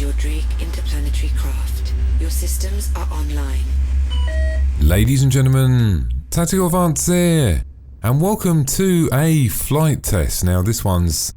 your Drake interplanetary craft. Your systems are online. Ladies and gentlemen, Tactical Advance here, and welcome to a flight test. Now this one's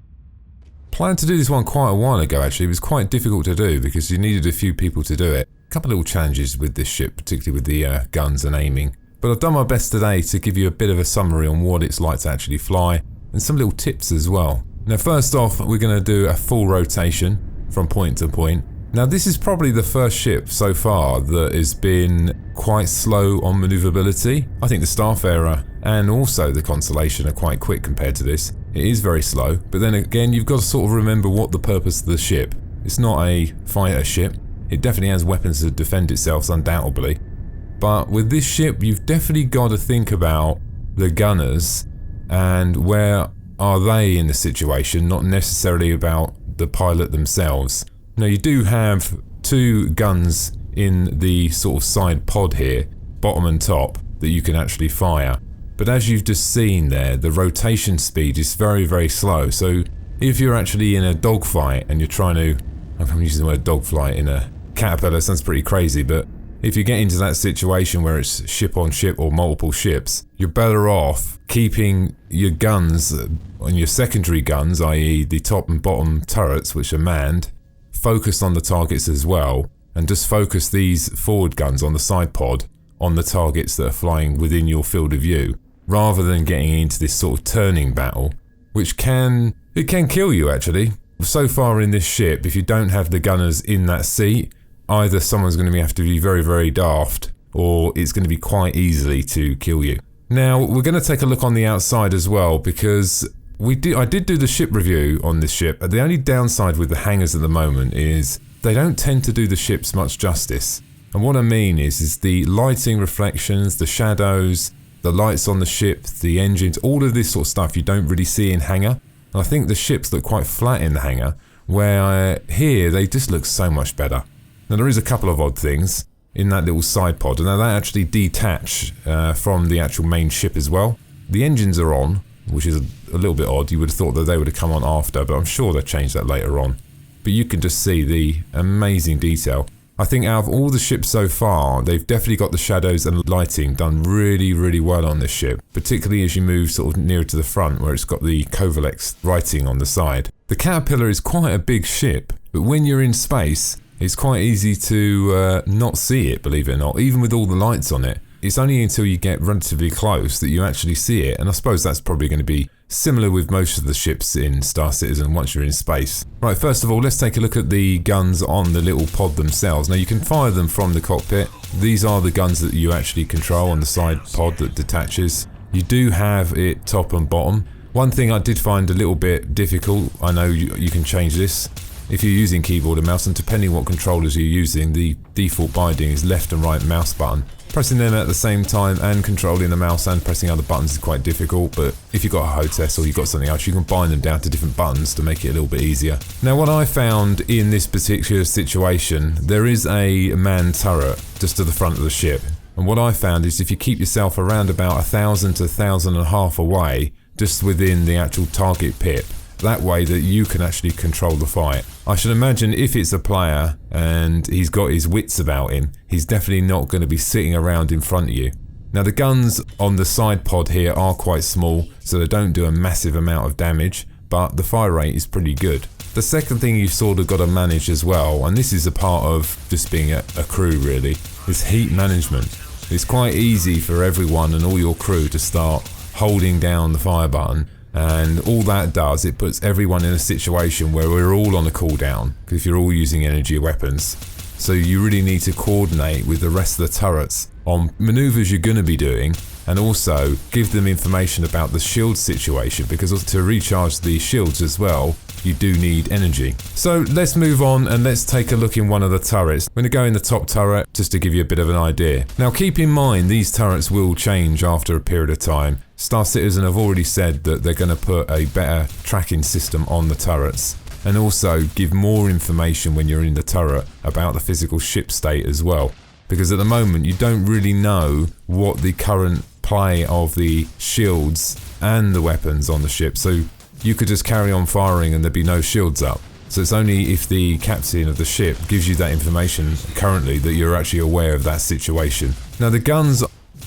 planned to do this one quite a while ago actually. It was quite difficult to do because you needed a few people to do it. A couple of little challenges with this ship, particularly with the guns and aiming. But I've done my best today to give you a bit of a summary on what it's like to actually fly and some little tips as well. Now first off, we're going to do a full rotation from point to point. Now this is probably the first ship so far that has been quite slow on manoeuvrability. I think the Starfarer and also the Constellation are quite quick compared to this. It is very slow, but then again you've got to sort of remember what the purpose of the ship. It's not a fighter ship. It definitely has weapons to defend itself, undoubtedly. But with this ship you've definitely got to think about the gunners and where are they in the situation, not necessarily about the pilot themselves. Now you do have two guns in the sort of side pod here, bottom and top, that you can actually fire. But as you've just seen there, the rotation speed is very, very slow. So if you're actually in a dogfight and you're trying to, I'm using the word dogfight in a caterpillar, sounds pretty crazy, but if you get into that situation where it's ship on ship or multiple ships, you're better off keeping your guns and your secondary guns, i.e. the top and bottom turrets, which are manned, focused on the targets as well, and just focus these forward guns on the side pod on the targets that are flying within your field of view, rather than getting into this sort of turning battle, which can kill you actually. So far in this ship, if you don't have the gunners in that seat, either someone's going to have to be very, very daft, or it's going to be quite easily to kill you. Now we're going to take a look on the outside as well, because I did do the ship review on this ship. The only downside with the hangars at the moment is they don't tend to do the ships much justice. And what I mean is the lighting, reflections, the shadows, the lights on the ship, the engines, all of this sort of stuff you don't really see in hangar. And I think the ships look quite flat in the hangar, where here they just look so much better. Now there is a couple of odd things in that little side pod, and now they actually detach from the actual main ship as well. The engines are on, which is a little bit odd. You would have thought that they would have come on after, but I'm sure they'll change that later on. But you can just see the amazing detail. I think out of all the ships so far, they've definitely got the shadows and lighting done really, really well on this ship, particularly as you move sort of nearer to the front where it's got the Covalex writing on the side. The Caterpillar is quite a big ship, but when you're in space, it's quite easy to not see it, believe it or not, even with all the lights on it. It's only until you get relatively close that you actually see it, and I suppose that's probably going to be similar with most of the ships in Star Citizen once you're in space. Right, first of all, let's take a look at the guns on the little pod themselves. Now you can fire them from the cockpit. These are the guns that you actually control on the side pod that detaches. You do have it top and bottom. One thing I did find a little bit difficult, I know you can change this if you're using keyboard and mouse, and depending what controllers you're using, the default binding is left and right mouse button. Pressing them at the same time and controlling the mouse and pressing other buttons is quite difficult, but if you've got a hostess or you've got something else, you can bind them down to different buttons to make it a little bit easier. Now what I found in this particular situation, there is a manned turret just to the front of the ship, and what I found is if you keep yourself around about 1,000 to 1,500 away, just within the actual target pip, that way that you can actually control the fight. I should imagine if it's a player and he's got his wits about him, he's definitely not going to be sitting around in front of you. Now the guns on the side pod here are quite small, so they don't do a massive amount of damage, but the fire rate is pretty good. The second thing you've sort of got to manage as well, and this is a part of just being a crew really, is heat management. It's quite easy for everyone and all your crew to start holding down the fire button, and all that does, it puts everyone in a situation where we're all on a cooldown, because if you're all using energy weapons. So you really need to coordinate with the rest of the turrets on maneuvers you're going to be doing, and also give them information about the shield situation, because to recharge the shields as well, you do need energy. So let's move on and let's take a look in one of the turrets. I'm going to go in the top turret just to give you a bit of an idea. Now keep in mind these turrets will change after a period of time. Star Citizen have already said that they're going to put a better tracking system on the turrets, and also give more information when you're in the turret about the physical ship state as well, because at the moment you don't really know what the current play of the shields and the weapons on the ship, so you could just carry on firing and there'd be no shields up. So it's only if the captain of the ship gives you that information currently that you're actually aware of that situation. Now the guns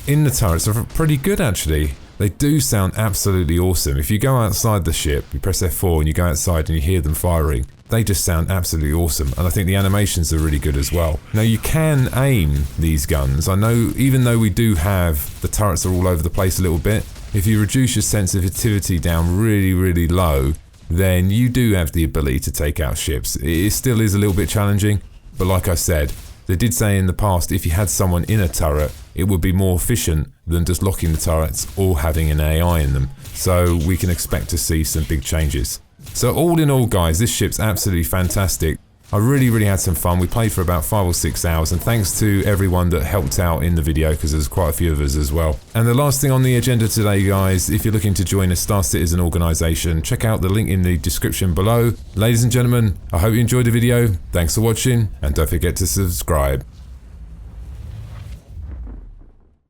in the turrets are pretty good actually. They do sound absolutely awesome. If you go outside the ship, you press F4 and you go outside and you hear them firing, they just sound absolutely awesome. And I think the animations are really good as well. Now you can aim these guns. I know even though we do have the turrets are all over the place a little bit, if you reduce your sensitivity down really low, then you do have the ability to take out ships. It still is a little bit challenging, but like I said, they did say in the past if you had someone in a turret, it would be more efficient than just locking the turrets or having an AI in them. So we can expect to see some big changes. So all in all guys, this ship's absolutely fantastic. I really had some fun. We played for about 5 or 6 hours, and thanks to everyone that helped out in the video, because there's quite a few of us as well. And the last thing on the agenda today guys, if you're looking to join a Star Citizen organisation, check out the link in the description below. Ladies and gentlemen, I hope you enjoyed the video. Thanks for watching, and don't forget to subscribe.